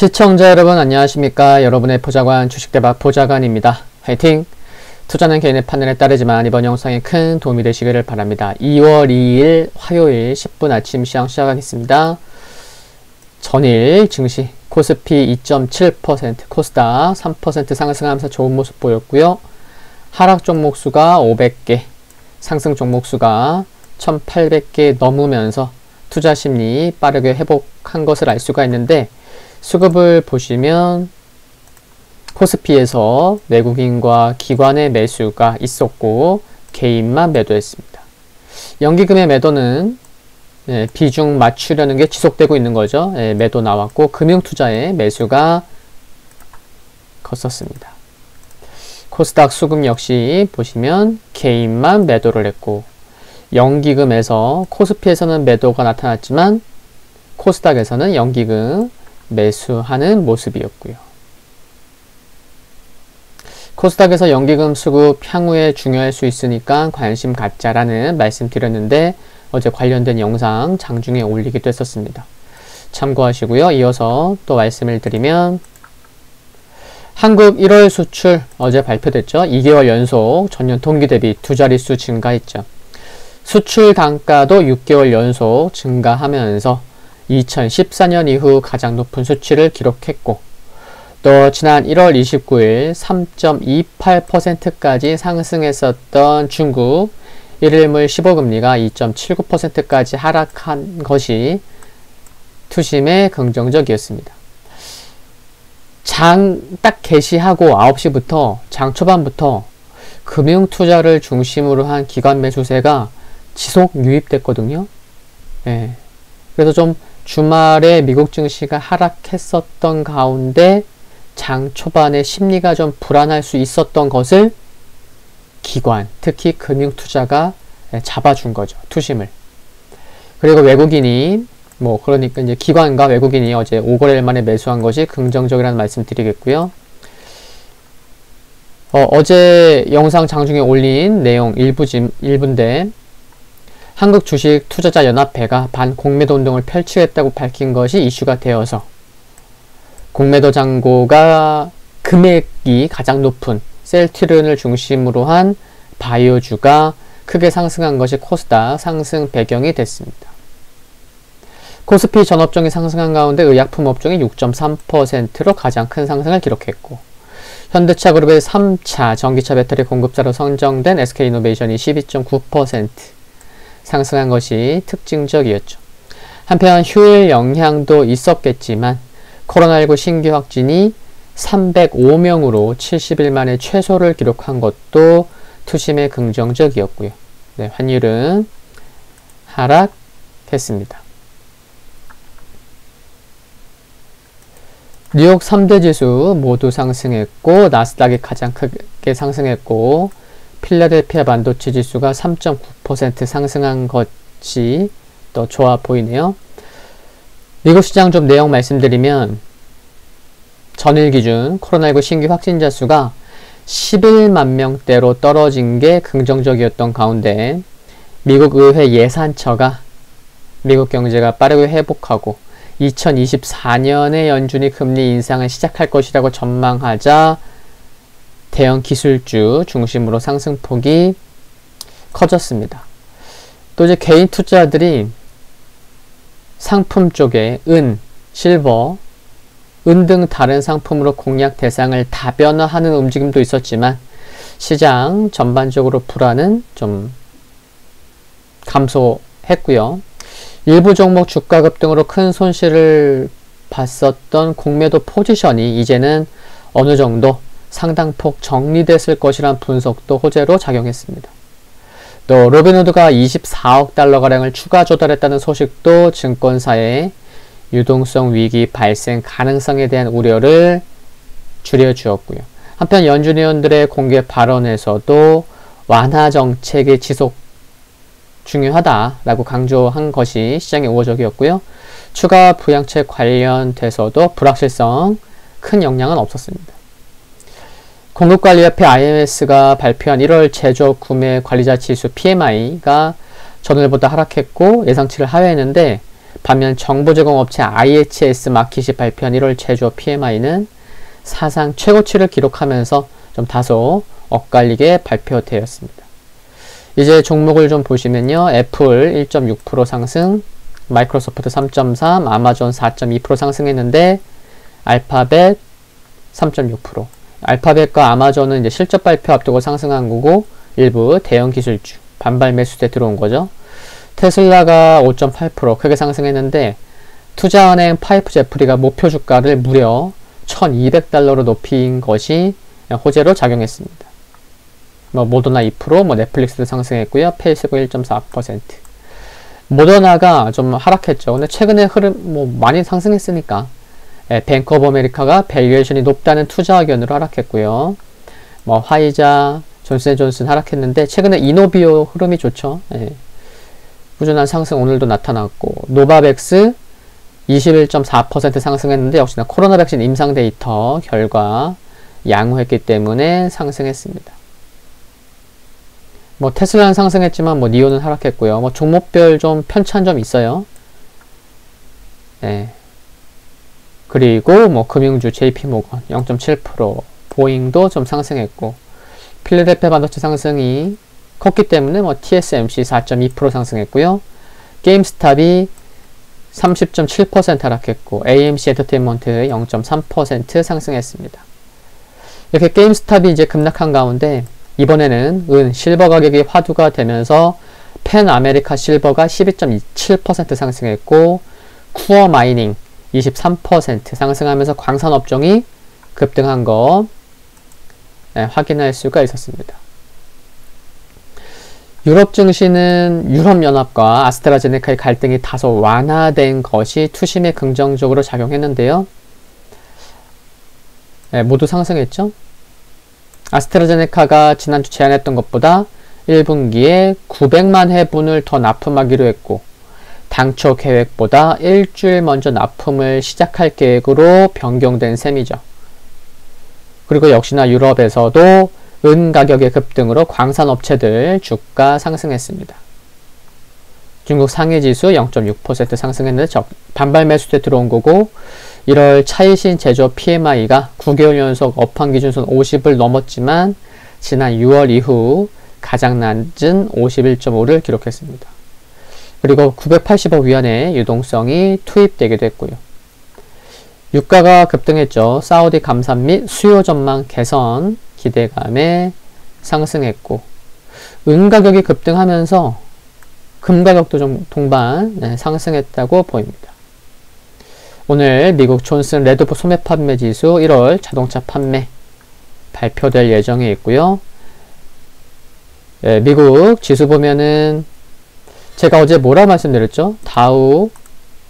시청자 여러분 안녕하십니까. 여러분의 보좌관 주식대박 보좌관입니다. 화이팅! 투자는 개인의 판단에 따르지만 이번 영상에 큰 도움이 되시기를 바랍니다. 2월 2일 화요일 10분 아침 시황 시작하겠습니다. 전일 증시 코스피 2.7%, 코스닥 3% 상승하면서 좋은 모습 보였고요. 하락 종목 수가 500개, 상승 종목 수가 1800개 넘으면서 투자 심리 빠르게 회복한 것을 알 수가 있는데, 수급을 보시면 코스피에서 외국인과 기관의 매수가 있었고 개인만 매도했습니다. 연기금의 매도는 비중 맞추려는 게 지속되고 있는 거죠. 매도 나왔고 금융투자의 매수가 컸었습니다. 코스닥 수급 역시 보시면 개인만 매도를 했고, 연기금에서 코스피에서는 매도가 나타났지만 코스닥에서는 연기금 매수하는 모습이었고요. 코스닥에서 연기금 수급 향후에 중요할 수 있으니까 관심 갖자라는 말씀 드렸는데, 어제 관련된 영상 장중에 올리기도 했었습니다. 참고하시고요. 이어서 또 말씀을 드리면, 한국 1월 수출 어제 발표됐죠. 2개월 연속 전년 동기 대비 두 자릿수 증가했죠. 수출 단가도 6개월 연속 증가하면서 2014년 이후 가장 높은 수치를 기록했고, 또 지난 1월 29일 3.28%까지 상승했었던 중국 1일물 15금리가 2.79%까지 하락한 것이 투심의 긍정적이었습니다. 장 딱 개시하고 9시부터 장 초반부터 금융투자를 중심으로 한 기관 매수세가 지속 유입됐거든요. 그래서 좀 주말에 미국 증시가 하락했었던 가운데 장 초반에 심리가 좀 불안할 수 있었던 것을 기관, 특히 금융투자가 잡아준 거죠. 투심을. 그리고 외국인이 그러니까 이제 기관과 외국인이 어제 5거래일 만에 매수한 것이 긍정적이라는 말씀 드리겠고요. 어제 영상 장중에 올린 내용 일부인데, 한국 주식 투자자 연합회가 반공매도 운동을 펼치겠다고 밝힌 것이 이슈가 되어서 공매도 잔고가 금액이 가장 높은 셀트리온을 중심으로 한 바이오주가 크게 상승한 것이 코스닥 상승 배경이 됐습니다. 코스피 전 업종이 상승한 가운데 의약품 업종이 6.3%로 가장 큰 상승을 기록했고, 현대차 그룹의 3차 전기차 배터리 공급자로 선정된 SK이노베이션이 12.9% 상승한 것이 특징적이었죠. 한편 휴일 영향도 있었겠지만 코로나19 신규 확진이 305명으로 70일 만에 최소를 기록한 것도 투심의 긍정적이었고요. 환율은 하락했습니다. 뉴욕 3대 지수 모두 상승했고, 나스닥이 가장 크게 상승했고, 필라델피아 반도체 지수가 3.9% 상승한 것이 또 좋아 보이네요. 미국 시장 좀 내용 말씀드리면, 전일 기준 코로나19 신규 확진자 수가 11만 명대로 떨어진 게 긍정적이었던 가운데, 미국 의회 예산처가 미국 경제가 빠르게 회복하고 2024년에 연준이 금리 인상을 시작할 것이라고 전망하자 대형 기술주 중심으로 상승폭이 커졌습니다. 또 이제 개인 투자들이 상품 쪽에 은, 실버, 은 등 다른 상품으로 공략 대상을 다변화하는 움직임도 있었지만 시장 전반적으로 불안은 좀 감소했고요. 일부 종목 주가 급등으로 큰 손실을 봤었던 공매도 포지션이 이제는 어느 정도 상당폭 정리됐을 것이란 분석도 호재로 작용했습니다. 또 로빈후드가 24억 달러가량을 추가 조달했다는 소식도 증권사의 유동성 위기 발생 가능성에 대한 우려를 줄여주었고요. 한편 연준 의원들의 공개 발언에서도 완화 정책의 지속 중요하다라고 강조한 것이 시장의 우호적이었고요. 추가 부양책 관련돼서도 불확실성 큰 영향은 없었습니다. 공급관리협회 IMS가 발표한 1월 제조 구매 관리자 지수 PMI가 전월보다 하락했고 예상치를 하회했는데, 반면 정보제공업체 IHS 마킷이 발표한 1월 제조업 PMI는 사상 최고치를 기록하면서 좀 다소 엇갈리게 발표되었습니다. 이제 종목을 좀 보시면요. 애플 1.6% 상승, 마이크로소프트 3.3, 아마존 4.2% 상승했는데 알파벳 3.6%. 알파벳과 아마존은 이제 실적 발표 앞두고 상승한 거고 일부 대형 기술주 반발 매수세 들어온 거죠. 테슬라가 5.8% 크게 상승했는데 투자은행 파이프 제프리가 목표 주가를 무려 1200달러로 높인 것이 호재로 작용했습니다. 모더나 2%, 넷플릭스도 상승했고요. 페이스북 1.4%. 모더나가 좀 하락했죠. 근데 최근에 흐름 많이 상승했으니까 뱅크 오브 아메리카가 밸류에이션이 높다는 투자 의견으로 하락했고요. 화이자, 존슨앤존슨 하락했는데 최근에 이노비오 흐름이 좋죠. 꾸준한 상승 오늘도 나타났고 노바백스 21.4% 상승했는데 역시나 코로나 백신 임상 데이터 결과 양호했기 때문에 상승했습니다. 테슬라는 상승했지만 니오는 하락했고요. 종목별 좀 편차한 점 있어요. 그리고 금융주 JP모건 0.7%, 보잉도 좀 상승했고 필라델피아 반도체 상승이 컸기 때문에 TSMC 4.2% 상승했고요. 게임스탑이 30.7% 하락했고 AMC 엔터테인먼트 0.3% 상승했습니다. 이렇게 게임스탑이 이제 급락한 가운데 이번에는 실버 가격이 화두가 되면서 펜 아메리카 실버가 12.27% 상승했고 쿠어 마이닝 23% 상승하면서 광산업종이 급등한 거 확인할 수가 있었습니다. 유럽 증시는 유럽연합과 아스트라제네카의 갈등이 다소 완화된 것이 투심에 긍정적으로 작용했는데요. 모두 상승했죠. 아스트라제네카가 지난주 제안했던 것보다 1분기에 900만 회분을 더 납품하기로 했고 당초 계획보다 일주일 먼저 납품을 시작할 계획으로 변경된 셈이죠. 그리고 역시나 유럽에서도 은 가격의 급등으로 광산업체들 주가 상승했습니다. 중국 상해지수 0.6% 상승했는데 반발 매수세 들어온 거고 1월 차이신 제조업 PMI가 9개월 연속 업황 기준선 50을 넘었지만 지난 6월 이후 가장 낮은 51.5를 기록했습니다. 그리고 980억 위안의 유동성이 투입되기도 했고요. 유가가 급등했죠. 사우디 감산 및 수요 전망 개선 기대감에 상승했고 은 가격이 급등하면서 금 가격도 좀 동반 상승했다고 보입니다. 오늘 미국 존슨 레드포 소매 판매 지수 1월 자동차 판매 발표될 예정에 있고요. 미국 지수 보면은 제가 어제 뭐라 말씀드렸죠? 다우,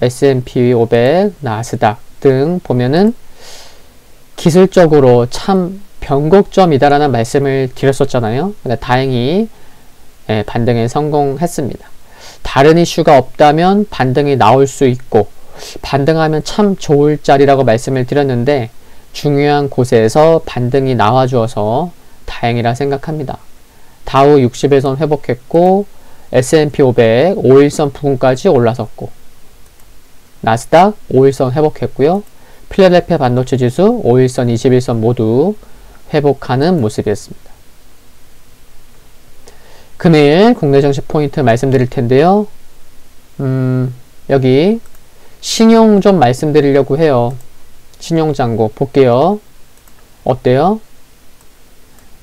S&P 500, 나스닥 등 보면은 기술적으로 참 변곡점이다라는 말씀을 드렸었잖아요. 근데 다행히 반등에 성공했습니다. 다른 이슈가 없다면 반등이 나올 수 있고 반등하면 참 좋을 자리라고 말씀을 드렸는데 중요한 곳에서 반등이 나와주어서 다행이라 생각합니다. 다우 60일선 회복했고 S&P 500 5일선 부근까지 올라섰고 나스닥 5일선 회복했고요. 필라델피아 반도체 지수 5일선 21선 모두 회복하는 모습이었습니다. 금일 국내 증시 포인트 말씀드릴 텐데요. 여기 신용 좀 말씀드리려고 해요. 신용잔고 볼게요. 어때요?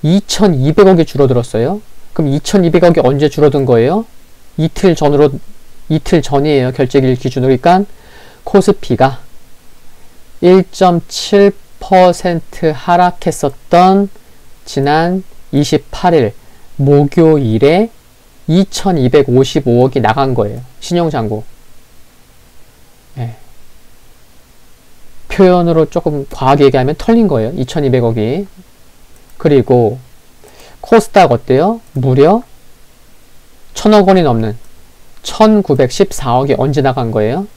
2200억이 줄어들었어요. 그럼 2200억이 언제 줄어든 거예요? 이틀 전이에요. 결제일 기준으로. 그러니까 코스피가 1.7% 하락했었던 지난 28일 목요일에 2255억이 나간 거예요. 신용잔고. 표현으로 조금 과하게 얘기하면 털린 거예요. 2200억이. 그리고 코스닥 어때요? 무려 1000억 원이 넘는 1914억이 언제 나간 거예요?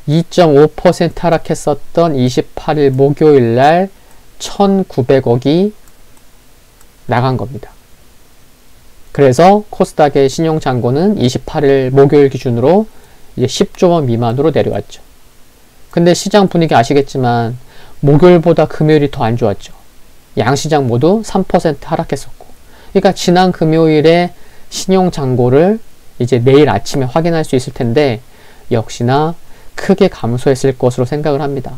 2.5% 하락했었던 28일 목요일 날 1900억이 나간 겁니다. 그래서 코스닥의 신용잔고는 28일 목요일 기준으로 이제 10조 원 미만으로 내려왔죠. 근데 시장 분위기 아시겠지만 목요일보다 금요일이 더 안 좋았죠. 양시장 모두 3% 하락했었고. 그러니까 지난 금요일에 신용잔고를 이제 내일 아침에 확인할 수 있을 텐데 역시나 크게 감소했을 것으로 생각을 합니다.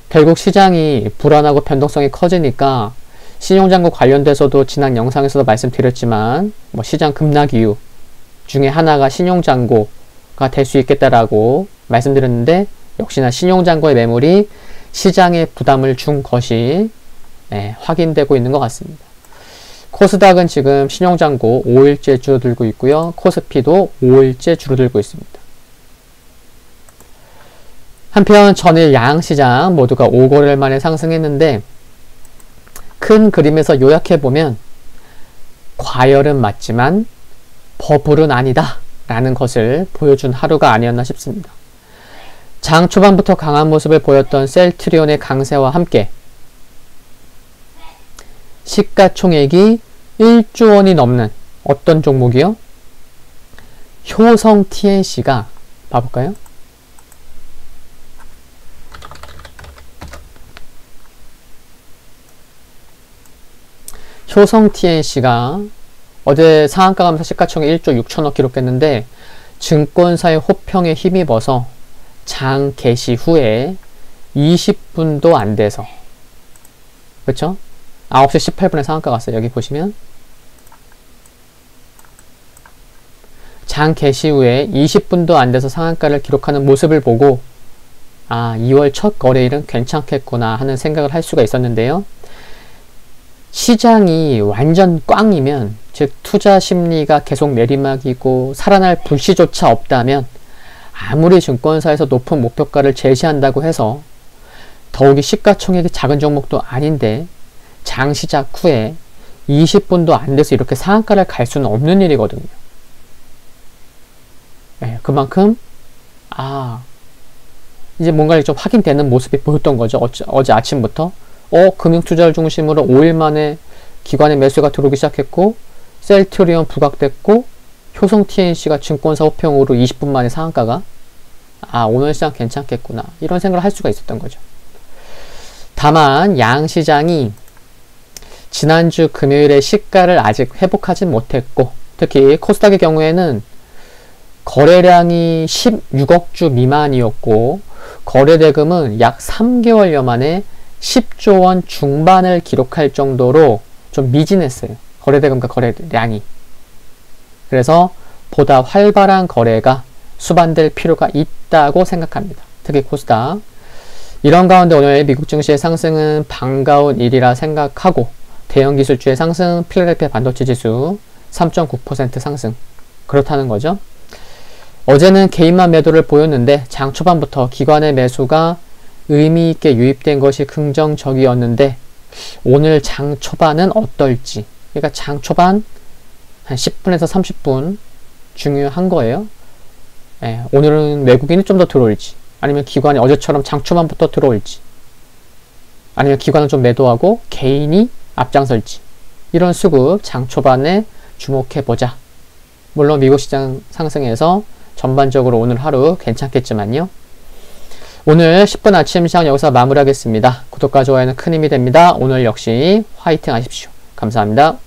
결국 시장이 불안하고 변동성이 커지니까 신용잔고 관련돼서도 지난 영상에서도 말씀드렸지만 뭐 시장 급락 이유 중에 하나가 신용잔고가 될 수 있겠다라고 말씀드렸는데 역시나 신용잔고의 매물이 시장에 부담을 준 것이 확인되고 있는 것 같습니다. 코스닥은 지금 신용잔고 5일째 줄어들고 있고요. 코스피도 5일째 줄어들고 있습니다. 한편 전일 양시장 모두가 5거래일 만에 상승했는데 큰 그림에서 요약해보면 과열은 맞지만 버블은 아니다 라는 것을 보여준 하루가 아니었나 싶습니다. 장 초반부터 강한 모습을 보였던 셀트리온의 강세와 함께 시가총액이 1조 원이 넘는 어떤 종목이요? 효성 TNC가 봐볼까요? 효성 TNC가 어제 상한가 가면서 시가총액 1조 6천억 기록했는데 증권사의 호평에 힘입어서 장 개시 후에 20분도 안 돼서 그렇죠? 9시 18분에 상한가 갔어요. 여기 보시면 장 개시 후에 20분도 안 돼서 상한가를 기록하는 모습을 보고 2월 첫 거래일은 괜찮겠구나 하는 생각을 할 수가 있었는데요. 시장이 완전 꽝이면 즉 투자 심리가 계속 내리막이고 살아날 불씨조차 없다면 아무리 증권사에서 높은 목표가를 제시한다고 해서 더욱이 시가총액이 작은 종목도 아닌데 장 시작 후에 20분도 안 돼서 이렇게 상한가를 갈 수는 없는 일이거든요. 그만큼 이제 뭔가 좀 확인되는 모습이 보였던 거죠. 어제 아침부터 금융투자를 중심으로 5일 만에 기관의 매수가 들어오기 시작했고 셀트리온 부각됐고 효성 TNC가 증권사 호평으로 20분 만에 상한가가 오늘 시장 괜찮겠구나 이런 생각을 할 수가 있었던 거죠. 다만 양시장이 지난주 금요일에 시가를 아직 회복하진 못했고 특히 코스닥의 경우에는 거래량이 16억 주 미만이었고 거래대금은 약 3개월여 만에 10조 원 중반을 기록할 정도로 좀 미진했어요. 거래대금과 거래량이. 그래서 보다 활발한 거래가 수반될 필요가 있다고 생각합니다. 특히 코스닥. 이런 가운데 오늘 미국 증시의 상승은 반가운 일이라 생각하고 대형 기술주의 상승, 필라델피아 반도체 지수 3.9% 상승. 그렇다는 거죠. 어제는 개인만 매도를 보였는데 장 초반부터 기관의 매수가 의미있게 유입된 것이 긍정적이었는데 오늘 장 초반은 어떨지 그러니까 장 초반 한 10분에서 30분 중요한 거예요. 오늘은 외국인이 좀 더 들어올지 아니면 기관이 어제처럼 장 초반부터 들어올지 아니면 기관은 좀 매도하고 개인이 앞장설지 이런 수급 장 초반에 주목해보자. 물론 미국 시장 상승해서 전반적으로 오늘 하루 괜찮겠지만요. 오늘 10분 아침 시장 여기서 마무리하겠습니다. 구독과 좋아요는 큰 힘이 됩니다. 오늘 역시 화이팅 하십시오. 감사합니다.